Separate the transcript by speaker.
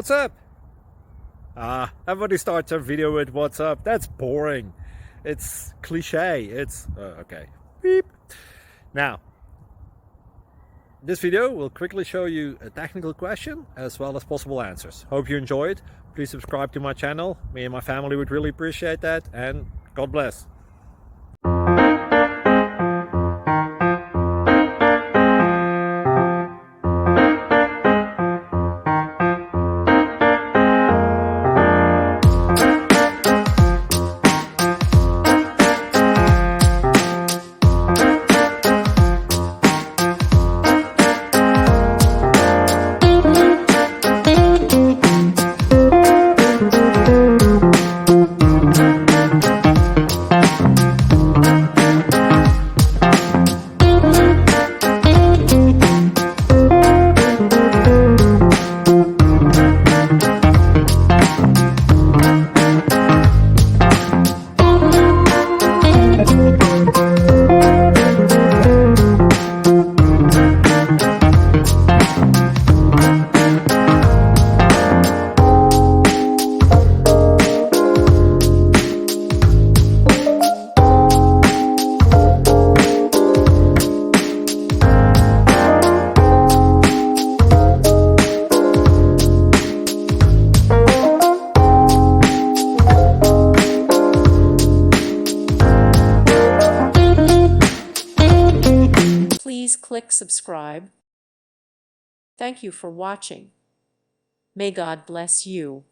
Speaker 1: What's up? Everybody starts their video with what's up. That's boring. It's cliche. It's okay. Beep. Now, this video will quickly show you a technical question as well as possible answers. Hope you enjoy it. Please subscribe to my channel. Me and my family would really appreciate that, and God bless.
Speaker 2: Please click subscribe. Thank you for watching. May God bless you.